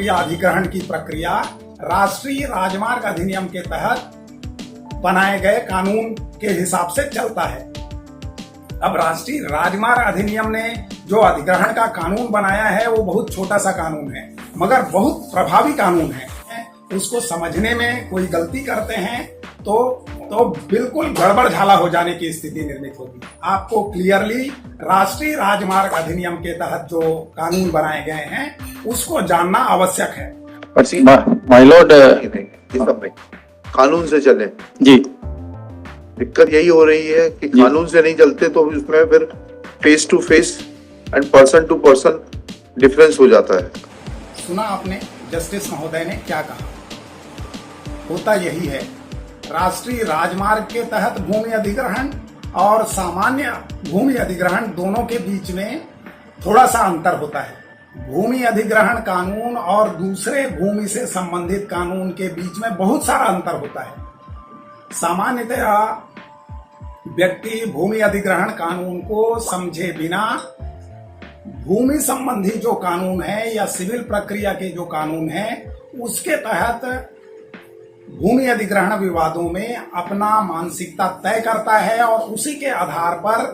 प्रक्रिया अधिग्रहण की प्रक्रिया राष्ट्रीय राजमार्ग अधिनियम के तहत बनाए गए कानून के हिसाब से चलता है। अब राष्ट्रीय राजमार्ग अधिनियम ने जो अधिग्रहण का कानून बनाया है वो बहुत छोटा सा कानून है, मगर बहुत प्रभावी कानून है। उसको समझने में कोई गलती करते हैं तो बिल्कुल गड़बड़ झाला हो जाने की स्थिति निर्मित होगी। आपको क्लियरली राष्ट्रीय राजमार्ग अधिनियम के तहत जो कानून बनाए गए हैं उसको जानना आवश्यक है। माय लॉर्ड, कानून से चले जी, दिक्कत यही हो रही है कि कानून से नहीं चलते तो उसमें फिर face to face and person to person difference हो जाता है। सुना आपने जस्टिस महोदय ने क्या कहा। होता यही है, राष्ट्रीय राजमार्ग के तहत भूमि अधिग्रहण और सामान्य भूमि अधिग्रहण दोनों के बीच में थोड़ा सा अंतर होता है। भूमि अधिग्रहण कानून और दूसरे भूमि से संबंधित कानून के बीच में बहुत सारा अंतर होता है। सामान्यतया व्यक्ति भूमि अधिग्रहण कानून को समझे बिना भूमि संबंधी जो कानून है या सिविल प्रक्रिया के जो कानून है उसके तहत भूमि अधिग्रहण विवादों में अपना मानसिकता तय करता है और उसी के आधार पर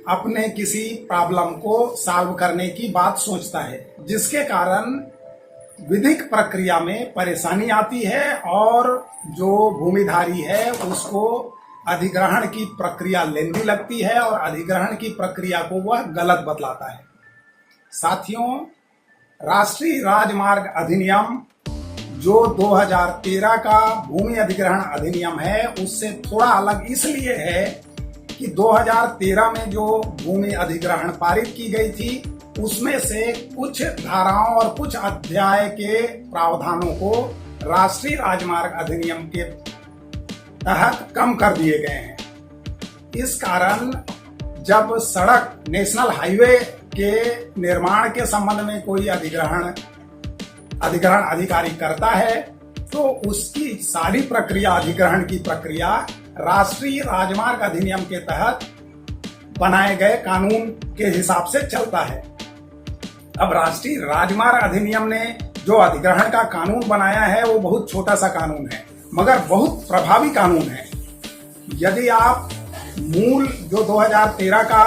अपने किसी प्रॉब्लम को सॉल्व करने की बात सोचता है, जिसके कारण विधिक प्रक्रिया में परेशानी आती है और जो भूमिधारी है उसको अधिग्रहण की प्रक्रिया लेंदी लगती है और अधिग्रहण की प्रक्रिया को वह गलत बतलाता है। साथियों, राष्ट्रीय राजमार्ग अधिनियम जो 2013 का भूमि अधिग्रहण अधिनियम है उससे थोड़ा अलग इसलिए है कि 2013 में जो भूमि अधिग्रहण पारित की गई थी उसमें से कुछ धाराओं और कुछ अध्याय के प्रावधानों को राष्ट्रीय राजमार्ग अधिनियम के तहत कम कर दिए गए हैं। इस कारण जब सड़क नेशनल हाईवे के निर्माण के संबंध में कोई अधिग्रहण अधिकारी करता है तो उसकी सारी प्रक्रिया, अधिग्रहण की प्रक्रिया राष्ट्रीय राजमार्ग अधिनियम के तहत बनाए गए कानून के हिसाब से चलता है। अब राष्ट्रीय राजमार्ग अधिनियम ने जो अधिग्रहण का कानून बनाया है वो बहुत छोटा सा कानून है, मगर बहुत प्रभावी कानून है। यदि आप मूल जो 2013 का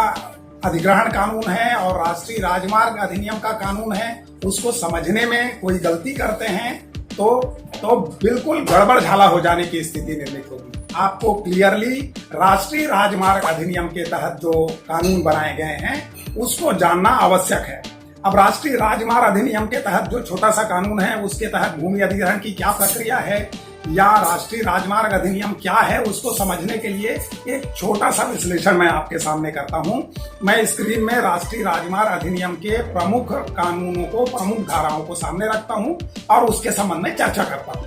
अधिग्रहण कानून है और राष्ट्रीय राजमार्ग अधिनियम का कानून है उसको समझने में कोई गलती करते हैं तो बिल्कुल गड़बड़ झाला हो जाने की स्थिति निर्मित होगी। आपको क्लियरली राष्ट्रीय राजमार्ग अधिनियम के तहत जो कानून बनाए गए हैं उसको जानना आवश्यक है। अब राष्ट्रीय राजमार्ग अधिनियम के तहत जो छोटा सा कानून है उसके तहत भूमि अधिग्रहण की क्या प्रक्रिया है या राष्ट्रीय राजमार्ग अधिनियम क्या है उसको समझने के लिए एक छोटा सा विश्लेषण मैं आपके सामने करता हूं। मैं स्क्रीन में राष्ट्रीय राजमार्ग अधिनियम के प्रमुख कानूनों को, प्रमुख धाराओं को सामने रखता हूं और उसके संबंध में चर्चा करता हूं।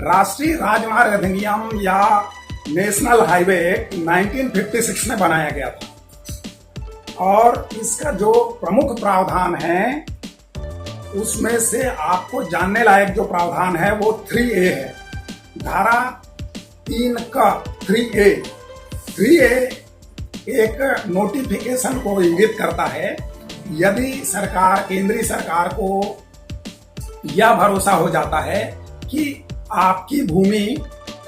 राष्ट्रीय राजमार्ग अधिनियम या नेशनल हाईवे एक्ट 1956 में बनाया गया था और इसका जो प्रमुख प्रावधान है उसमें से आपको जानने लायक जो प्रावधान है वो 3A है। धारा 3 का 3A एक नोटिफिकेशन को इंगित करता है। यदि सरकार, केंद्रीय सरकार को यह भरोसा हो जाता है कि आपकी भूमि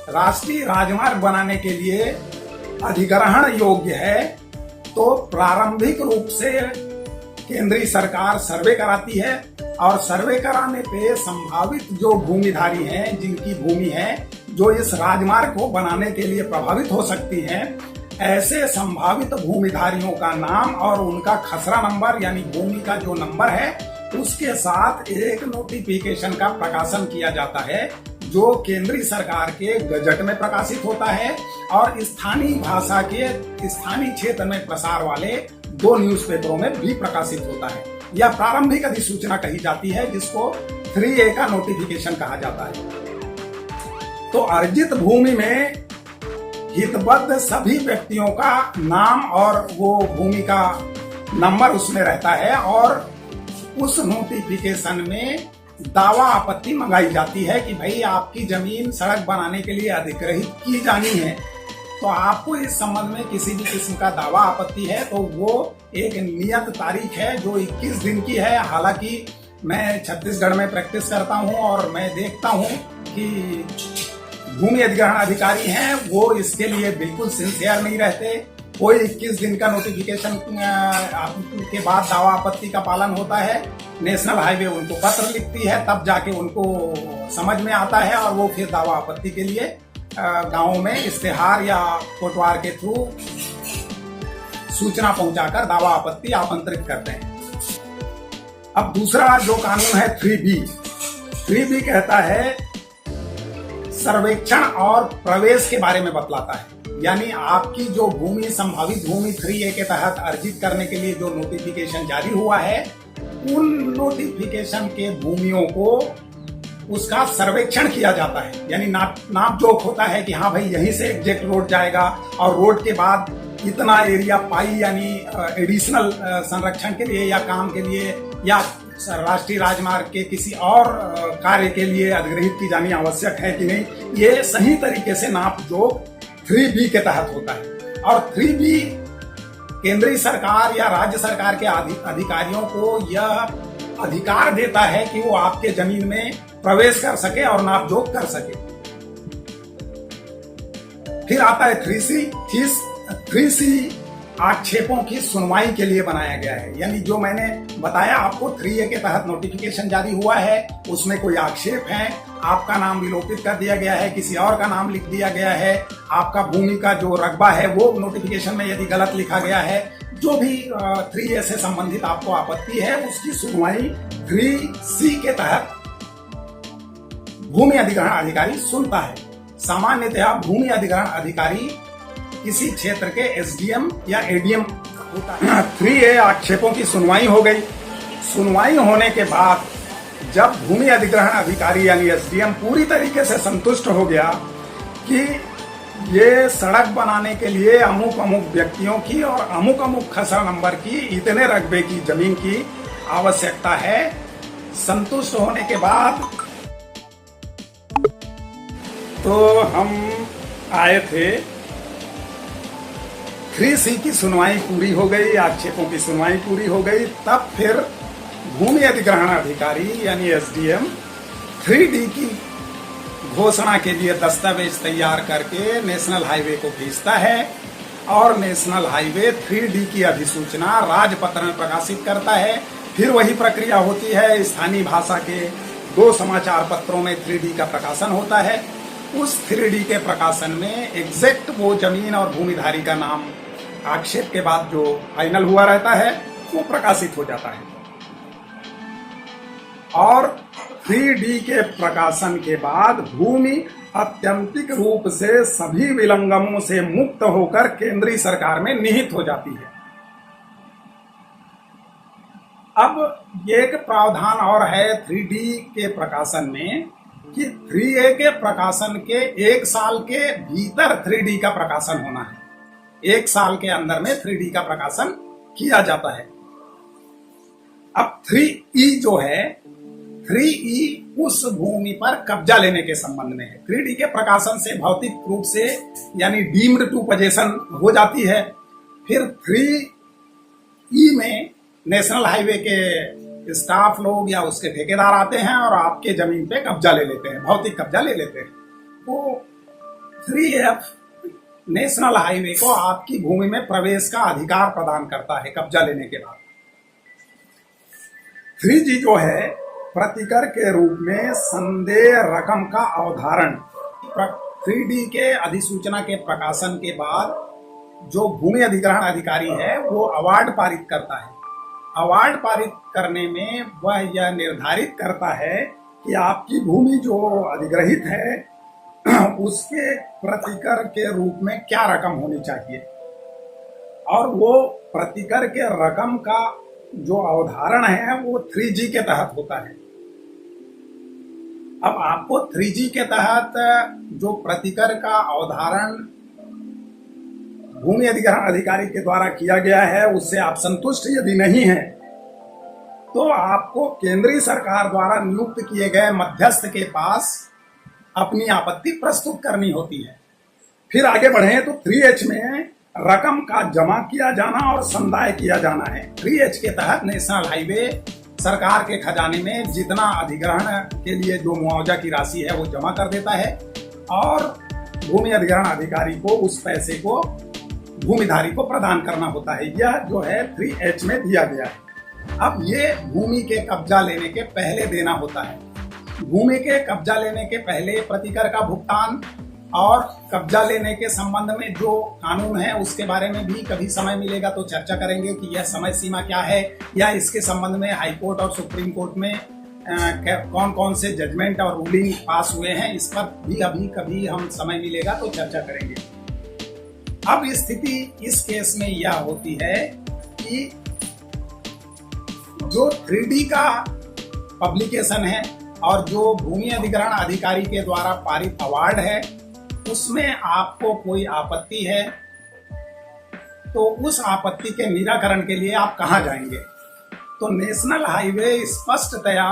राष्ट्रीय राजमार्ग बनाने के लिए अधिग्रहण योग्य है तो प्रारंभिक रूप से केंद्रीय सरकार सर्वे कराती है और सर्वे कराने पे संभावित जो भूमिधारी हैं, जिनकी भूमि है जो इस राजमार्ग को बनाने के लिए प्रभावित हो सकती हैं, ऐसे संभावित भूमिधारियों का नाम और उनका खसरा नंबर यानी भूमि का जो नंबर है उसके साथ एक नोटिफिकेशन का प्रकाशन किया जाता है जो केंद्रीय सरकार के गजट में प्रकाशित होता है और स्थानीय भाषा के स्थानीय क्षेत्र में प्रसार वाले 2 न्यूज़पेपरों में भी प्रकाशित होता है। यह प्रारंभिक अधिसूचना कही जाती है जिसको 3A का नोटिफिकेशन कहा जाता है। तो अर्जित भूमि में हितबद्ध सभी व्यक्तियों का नाम और वो भूमि का नंबर उसमें रहता है और उस नोटिफिकेशन में दावा आपत्ति मंगाई जाती है कि भाई आपकी जमीन सड़क बनाने के लिए अधिग्रहित की जानी है, तो आपको इस संबंध में किसी भी किस्म का दावा आपत्ति है तो वो एक नियत तारीख है जो 21 दिन की है। हालांकि मैं छत्तीसगढ़ में प्रैक्टिस करता हूं और मैं देखता हूं कि भूमि अधिग्रहण अधिकारी हैं वो इसके लिए बिल्कुल सिंसियर नहीं रहते। कोई 21 दिन का नोटिफिकेशन के बाद दावा आपत्ति का पालन होता है। नेशनल हाईवे उनको पत्र लिखती है, तब जाके उनको समझ में आता है और वो फिर दावा आपत्ति के लिए गाँव में इश्तेहार या कोटवार के थ्रू सूचना पहुंचाकर दावा आपत्ति आमंत्रित करते हैं। अब दूसरा जो कानून है 3B कहता है सर्वेक्षण और प्रवेश के बारे में बतलाता है। यानी आपकी जो भूमि संभावित भूमि 3A के तहत अर्जित करने के लिए जो नोटिफिकेशन जारी हुआ है, उन नोटिफिकेशन के भूमियों को उसका सर्वेक्षण किया जाता है। यानी नाप जोख होता है कि हाँ भाई यहीं से एग्जैक्ट रोड जाएगा और रोड के बाद इतना एरिया पाई यानी एडिशनल संरक्षण के लिए या काम के लिए या राष्ट्रीय राजमार्ग के किसी और कार्य के लिए अधिग्रहित की जानी आवश्यक है कि नहीं, ये सही तरीके से नाप जोख 3B के तहत होता है। और 3B केंद्रीय सरकार या राज्य सरकार के अधिकारियों को यह अधिकार देता है कि वो आपके जमीन में प्रवेश कर सके और नाप जोख कर सके। फिर आता है 3C आक्षेपों की सुनवाई के लिए बनाया गया है। यानी जो मैंने बताया आपको 3A के तहत नोटिफिकेशन जारी हुआ है, उसमें कोई आक्षेप है, आपका नाम विलोपित कर दिया गया है, किसी और का नाम लिख दिया गया है, आपका भूमि का जो रकबा है वो नोटिफिकेशन में यदि गलत लिखा गया है, जो भी 3A से संबंधित आपको आपत्ति है उसकी सुनवाई 3C के तहत भूमि अधिग्रहण अधिकारी सुनता है। सामान्यतः भूमि अधिग्रहण अधिकारी किसी क्षेत्र के SDM या ADM होता है। 3A आक्षेपों की सुनवाई हो गई। सुनवाई होने के बाद जब भूमि अधिग्रहण अधिकारी यानी SDM पूरी तरीके से संतुष्ट हो गया कि ये सड़क बनाने के लिए अमुक व्यक्तियों की और अमुक खसरा नंबर की इतने रकबे की जमीन की आवश्यकता है, संतुष्ट होने के बाद तो हम आए थे। 3C की सुनवाई पूरी हो गई, आक्षेपों की सुनवाई पूरी हो गई, तब फिर भूमि अधिग्रहण अधिकारी यानी SDM 3D की घोषणा के लिए दस्तावेज तैयार करके नेशनल हाईवे को भेजता है और नेशनल हाईवे 3D की अधिसूचना राजपत्र में प्रकाशित करता है। फिर वही प्रक्रिया होती है, स्थानीय भाषा के 2 समाचार पत्रों में 3D का प्रकाशन होता है। उस 3D के प्रकाशन में एग्जैक्ट वो जमीन और भूमिधारी का नाम आक्षेप के बाद जो फाइनल हुआ रहता है वो प्रकाशित हो जाता है। और 3D के प्रकाशन के बाद भूमि आत्यंतिक रूप से सभी विलंगमों से मुक्त होकर केंद्रीय सरकार में निहित हो जाती है। अब एक प्रावधान और है 3D के प्रकाशन में कि 3A के प्रकाशन के 1 साल के भीतर 3D का प्रकाशन होना है। 1 साल के अंदर में 3D का प्रकाशन किया जाता है। अब 3E जो है, 3E उस भूमि पर कब्जा लेने के संबंध में है। 3D के प्रकाशन से भौतिक रूप से यानी डीम्ड टू पोजेशन हो जाती है। फिर 3E में नेशनल हाईवे के स्टाफ लोग या उसके ठेकेदार आते हैं और आपके जमीन पे कब्जा ले लेते हैं, भौतिक कब्जा ले लेते हैं। तो 3F नेशनल हाईवे को आपकी भूमि में प्रवेश का अधिकार प्रदान करता है कब्जा लेने के बाद। 3G जो है प्रतिकर के रूप में संदेह रकम का अवधारण 3D के अधिसूचना के प्रकाशन के बाद जो भूमि अधिग्रहण अधिकारी है वो अवार्ड पारित करता है। अवार्ड पारित करने में वह यह निर्धारित करता है कि आपकी भूमि जो अधिग्रहित है उसके प्रतिकर के रूप में क्या रकम होनी चाहिए, और वो प्रतिकर के रकम का जो अवधारण है वो 3G के तहत होता है। अब आपको 3G के तहत जो प्रतिकर का अवधारण भूमि अधिग्रहण अधिकारी के द्वारा किया गया है उससे आप संतुष्ट यदि नहीं है तो आपको केंद्रीय सरकार द्वारा नियुक्त किए गए मध्यस्थ के पास अपनी आपत्ति प्रस्तुत करनी होती है। फिर आगे बढ़े तो 3H में रकम का जमा किया जाना और संदाय किया जाना है। 3H के तहत नेशनल हाईवे सरकार के खजाने में जितना अधिग्रहण के लिए जो मुआवजा की राशि है वो जमा कर देता है और भूमि अधिग्रहण अधिकारी को उस पैसे को भूमिधारी को प्रदान करना होता है। यह जो है 3H में दिया गया है। अब ये भूमि के कब्जा लेने के पहले देना होता है। भूमि के कब्जा लेने के पहले प्रतिकर का भुगतान और कब्जा लेने के संबंध में जो कानून है उसके बारे में भी कभी समय मिलेगा तो चर्चा करेंगे कि यह समय सीमा क्या है, या इसके संबंध में हाई कोर्ट और सुप्रीम कोर्ट में कौन कौन से जजमेंट और रूलिंग पास हुए हैं, इस पर भी अभी कभी हम समय मिलेगा तो चर्चा करेंगे। अब स्थिति इस केस में यह होती है कि जो 3D का पब्लिकेशन है और जो भूमि अधिग्रहण अधिकारी के द्वारा पारित अवार्ड है उसमें आपको कोई आपत्ति है तो उस आपत्ति के निराकरण के लिए आप कहां जाएंगे? तो नेशनल हाईवे स्पष्टतया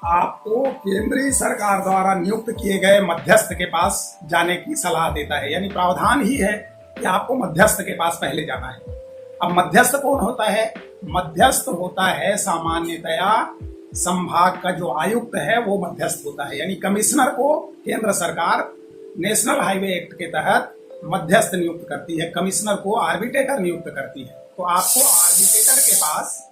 आपको केंद्रीय सरकार द्वारा नियुक्त किए गए मध्यस्थ के पास जाने की सलाह देता है। यानी प्रावधान ही है कि आपको मध्यस्थ के पास पहले जाना है। अब मध्यस्थ कौन होता है? मध्यस्थ होता है सामान्यतया संभाग का जो आयुक्त है वो मध्यस्थ होता है। यानी कमिश्नर को केंद्र सरकार नेशनल हाईवे एक्ट के तहत मध्यस्थ नियुक्त करती है, कमिश्नर को आर्बिट्रेटर नियुक्त करती है। तो आपको आर्बिट्रेटर के पास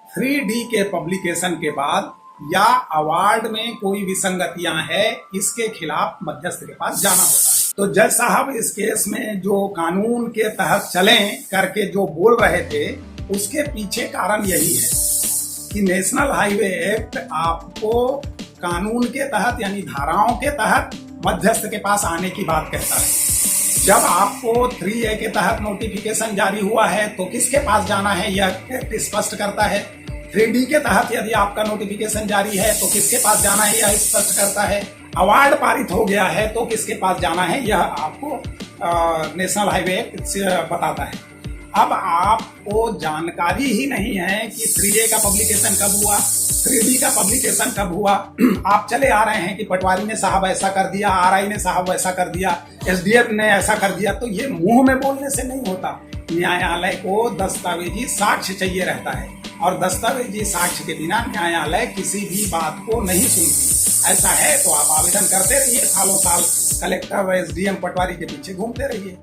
3D के पब्लिकेशन के बाद या अवार्ड में कोई विसंगतियां है इसके खिलाफ मध्यस्थ के पास जाना होता है। तो जज साहब इस केस में जो कानून के तहत चलें करके जो बोल रहे थे उसके पीछे कारण यही है कि नेशनल हाईवे एक्ट आपको कानून के तहत यानी धाराओं के तहत मध्यस्थ के पास आने की बात कहता है। जब आपको 3A के तहत नोटिफिकेशन जारी हुआ है तो किसके पास जाना है यह एक्ट स्पष्ट करता है। 3D के तहत यदि आपका नोटिफिकेशन जारी है तो किसके पास जाना है यह स्पष्ट करता है। अवार्ड पारित हो गया है तो किसके पास जाना है यह आपको नेशनल हाईवे एक्ट बताता है। अब आपको जानकारी ही नहीं है कि 3A का पब्लिकेशन कब हुआ, 3D का पब्लिकेशन कब हुआ। आप चले आ रहे हैं कि पटवारी ने साहब ऐसा कर दिया, RI ने साहब ऐसा कर दिया, SDF ने ऐसा कर दिया। तो ये मुंह में बोलने से नहीं होता। न्यायालय को दस्तावेजी साक्ष्य चाहिए रहता है और दस्तावेजी साक्ष्य के बिना न्यायालय किसी भी बात को नहीं सुनती। ऐसा है तो आप आवेदन करते रहिए, सालों साल कलेक्टर SDM पटवारी के पीछे घूमते रहिए।